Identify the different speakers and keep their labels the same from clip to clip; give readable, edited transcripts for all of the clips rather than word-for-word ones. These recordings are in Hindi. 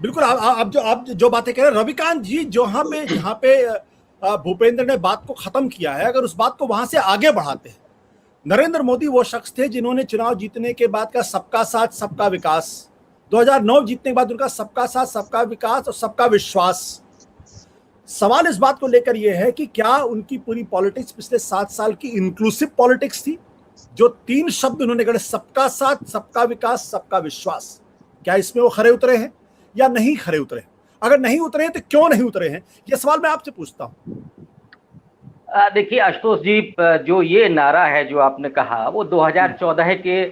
Speaker 1: बिल्कुल। आप जो बातें कह रहे हैं रविकांत जी, जहाँ पे भूपेंद्र ने बात को खत्म किया है, अगर उस बात को वहां से आगे बढ़ाते हैं, नरेंद्र मोदी वो शख्स थे जिन्होंने चुनाव जीतने के बाद का सबका साथ सबका विकास, 2009 जीतने के बाद उनका सबका साथ सबका विकास और सबका विश्वास। सवाल इस बात को लेकर यह है कि क्या उनकी पूरी पॉलिटिक्स पिछले 7 साल की इंक्लूसिव पॉलिटिक्स थी? जो 3 शब्द उन्होंने कहे, सबका साथ सबका विकास सबका विश्वास, क्या इसमें वो खरे उतरे हैं या नहीं खरे उतरे हैं? अगर नहीं उतरे हैं तो क्यों नहीं उतरे हैं, ये सवाल मैं आपसे पूछता हूं।
Speaker 2: देखिए आशुतोष जी, जो ये नारा है जो आपने कहा, वो 2014 के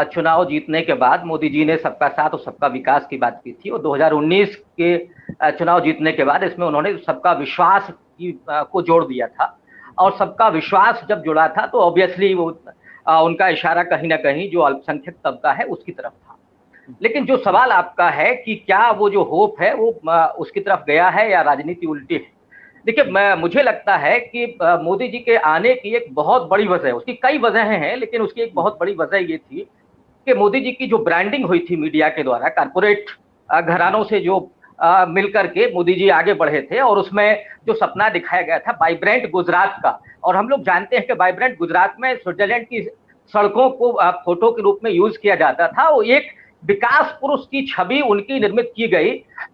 Speaker 2: चुनाव जीतने के बाद मोदी जी ने सबका साथ और सबका विकास की बात की थी, और 2019 के चुनाव जीतने के बाद इसमें उन्होंने सबका विश्वास को जोड़ दिया था। और सबका विश्वास जब जुड़ा था तो ऑब्वियसली वो उनका इशारा कहीं ना कहीं जो अल्पसंख्यक तबका है उसकी तरफ था। लेकिन जो सवाल आपका है कि क्या वो जो होप है वो उसकी तरफ गया है या राजनीति उल्टी है, देखिए मुझे लगता है कि मोदी जी के आने की एक बहुत बड़ी वजह है, उसकी कई वजहें हैं, लेकिन उसकी एक बहुत बड़ी वजह ये थी कि मोदी जी की जो ब्रांडिंग हुई थी मीडिया के द्वारा, कारपोरेट घरानों से जो मिलकर के मोदी जी आगे बढ़े थे, और उसमें जो सपना दिखाया गया था वाइब्रेंट गुजरात का, और हम लोग जानते हैं कि वाइब्रेंट गुजरात में स्विट्जरलैंड की सड़कों को फोटो के रूप में यूज किया जाता था। वो एक विकास पुरुष की छवि उनकी निर्मित की गई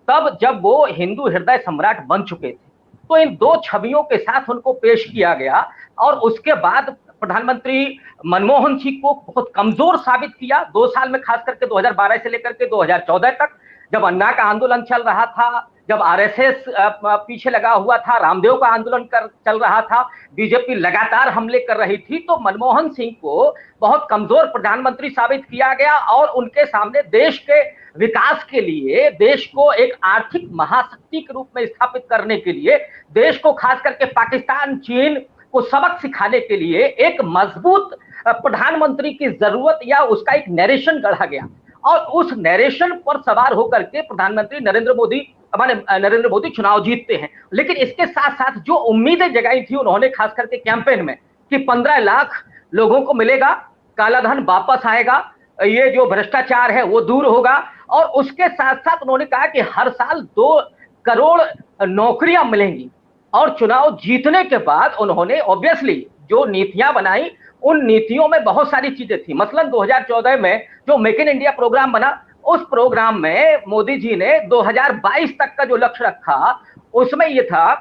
Speaker 2: तब जब वो हिंदू हृदय सम्राट बन चुके थे। तो इन दो छवियों के साथ उनको पेश किया गया, और उसके बाद प्रधानमंत्री मनमोहन सिंह को बहुत कमजोर साबित किया 2 साल में, खास करके 2012 से लेकर के 2014 तक, जब अन्ना का आंदोलन चल रहा था, जब आरएसएस पीछे लगा हुआ था, रामदेव का आंदोलन चल रहा था, बीजेपी लगातार हमले कर रही थी, तो मनमोहन सिंह को बहुत कमजोर प्रधानमंत्री साबित किया गया, और उनके सामने देश के विकास के लिए, देश को एक आर्थिक महाशक्ति के रूप में स्थापित करने के लिए, देश को खास करके पाकिस्तान चीन को सबक सिखाने के लिए एक मजबूत प्रधानमंत्री की जरूरत या उसका एक नरेशन गढ़ा गया, और उस नरेशन पर सवार होकर के प्रधानमंत्री नरेंद्र मोदी चुनाव जीतते हैं। लेकिन इसके साथ साथ जो उम्मीदें जगाई थी उन्होंने, खास करके कैंपेन में, कि 15 लाख लोगों को मिलेगा, काला धन वापस आएगा, ये जो भ्रष्टाचार है वो दूर होगा, और उसके साथ साथ उन्होंने कहा कि हर साल 2 करोड़ नौकरियां मिलेंगी। और चुनाव जीतने के बाद उन्होंने ऑब्वियसली जो नीतियां बनाई, उन नीतियों में बहुत सारी चीजें थी। मसलन 2014 में जो मेक इन इंडिया प्रोग्राम बना, उस प्रोग्राम में मोदी जी ने 2022 तक का जो लक्ष्य रखा, उसमें यह था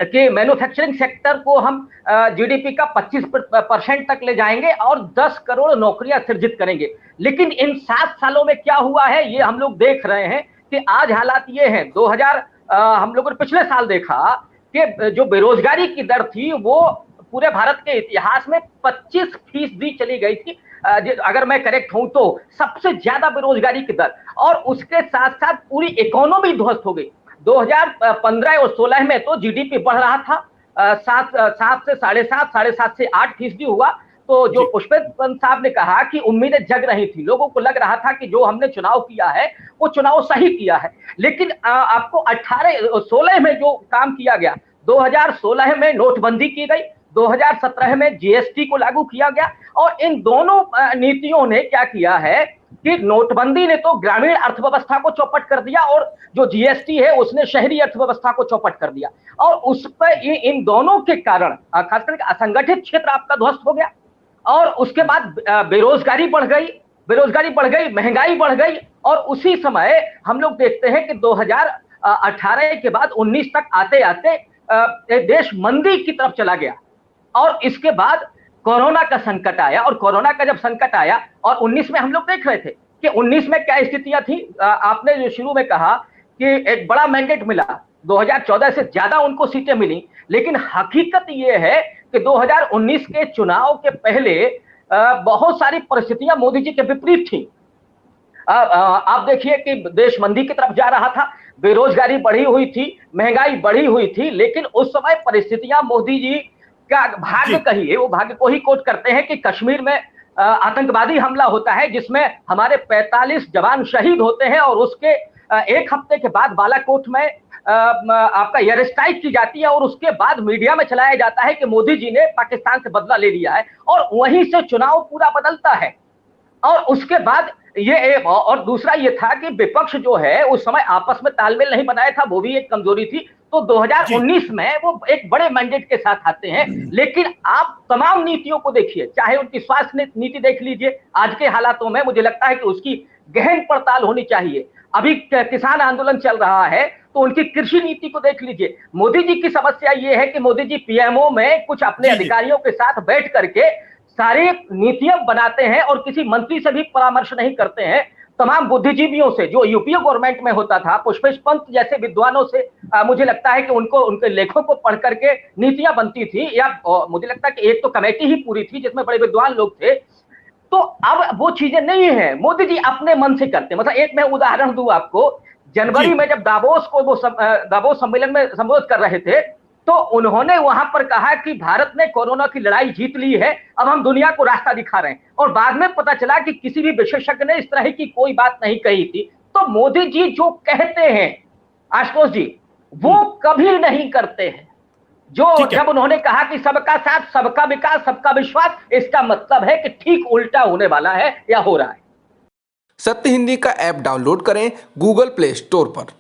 Speaker 2: कि मैन्युफैक्चरिंग सेक्टर को हम जीडीपी का 25% तक ले जाएंगे और 10 करोड़ नौकरियां सृजित करेंगे। लेकिन इन 7 सालों में क्या हुआ है ये हम लोग देख रहे हैं कि आज हालात ये हैं। हम लोगों ने पिछले साल देखा कि जो बेरोजगारी की दर थी वो पूरे भारत के इतिहास में 25% चली गई थी, अगर मैं करेक्ट हूं तो, सबसे ज्यादा बेरोजगारी की दर। और उसके साथ साथ पूरी इकोनॉमी ध्वस्त हो गई। 2015 और 16 में तो जीडीपी बढ़ रहा था, 7 से 7.5 से 8% हुआ। तो जो पुष्पेंद्र साहब ने कहा कि उम्मीदें जग रही थी, लोगों को लग रहा था कि जो हमने चुनाव किया है वो चुनाव सही किया है। लेकिन आपको 16 में जो काम किया गया, 2016 में नोटबंदी की गई, 2017 में जीएसटी को लागू किया गया, और इन दोनों नीतियों ने क्या किया है कि नोटबंदी ने तो ग्रामीण अर्थव्यवस्था को चौपट कर दिया, और जो जीएसटी है उसने शहरी अर्थव्यवस्था को चौपट कर दिया। और उस पर इन दोनों के कारण खासकर असंगठित क्षेत्र आपका ध्वस्त हो गया, और उसके बाद बेरोजगारी बढ़ गई, महंगाई बढ़ गई। और उसी समय हम लोग देखते हैं कि 2018 के बाद 19 तक आते आते देश मंदी की तरफ चला गया, और इसके बाद कोरोना का संकट आया। और कोरोना का जब संकट आया, और 19 में हम लोग देख रहे थे कि 19 में क्या स्थितियां थी। आपने जो शुरू में कहा कि एक बड़ा मैंडेट मिला, 2014 से ज्यादा उनको सीटें मिली, लेकिन हकीकत यह है कि 2019 के चुनाव के पहले बहुत सारी परिस्थितियां मोदी जी के विपरीत थी। आप देखिए कि देश मंदी की तरफ जा रहा था, बेरोजगारी बढ़ी हुई थी, महंगाई बढ़ी हुई थी, लेकिन उस समय परिस्थितियां मोदी जी का भाग्य कहिए, वो भाग्य को ही कोट करते हैं कि कश्मीर में आतंकवादी हमला होता है जिसमें हमारे 45 जवान शहीद होते हैं, और उसके 1 हफ्ते के बाद बालाकोट में आपका एयर स्ट्राइक की जाती है, और उसके बाद मीडिया में चलाया जाता है कि मोदी जी ने पाकिस्तान से बदला ले लिया है, और वहीं से चुनाव पूरा बदलता है। और उसके बाद ये और दूसरा ये था कि विपक्ष जो है उस समय आपस में तालमेल नहीं बनाया था, वो भी एक कमजोरी थी। तो 2019 में वो एक बड़े मैंडेट के साथ आते हैं, लेकिन आप तमाम नीतियों को देखिए, चाहे उनकी स्वास्थ्य नीति देख लीजिए, आज के हालातों में मुझे लगता है कि उसकी गहन पड़ताल होनी चाहिए। अभी किसान आंदोलन चल रहा है तो उनकी कृषि नीति को देख लीजिए। मोदी जी की समस्या ये है कि मोदी जी पीएमओ में कुछ अपने अधिकारियों के साथ बैठ करके सारी नीतियां बनाते हैं और किसी मंत्री से भी परामर्श नहीं करते हैं। तमाम बुद्धिजीवियों से, जो यूपीए गवर्नमेंट में होता था, पुष्पेश पंत जैसे विद्वानों से मुझे लगता है कि उनको उनके लेखों को पढ़ करके नीतियां बनती थी, या मुझे लगता है कि एक तो कमेटी ही पूरी थी जिसमें बड़े विद्वान लोग थे। तो अब वो चीजें नहीं है, मोदी जी अपने मन से करते हैं। मतलब एक मैं उदाहरण दूं आपको, जनवरी में जब दावोस को वो दावोस सम्मेलन में संबोधित कर रहे थे, तो उन्होंने वहां पर कहा कि भारत ने कोरोना की लड़ाई जीत ली है, अब हम दुनिया को रास्ता दिखा रहे हैं। और बाद में पता चला कि किसी भी विशेषज्ञ ने इस तरह की कोई बात नहीं कही थी। तो मोदी जी जो कहते हैं आशुतोष जी, वो कभी नहीं करते हैं। जो जब उन्होंने कहा कि सबका साथ, सबका विकास, सबका विश्वास, इसका मतलब है कि ठीक उल्टा होने वाला है या हो रहा है।
Speaker 3: सत्य हिंदी का ऐप डाउनलोड करें गूगल प्ले स्टोर पर।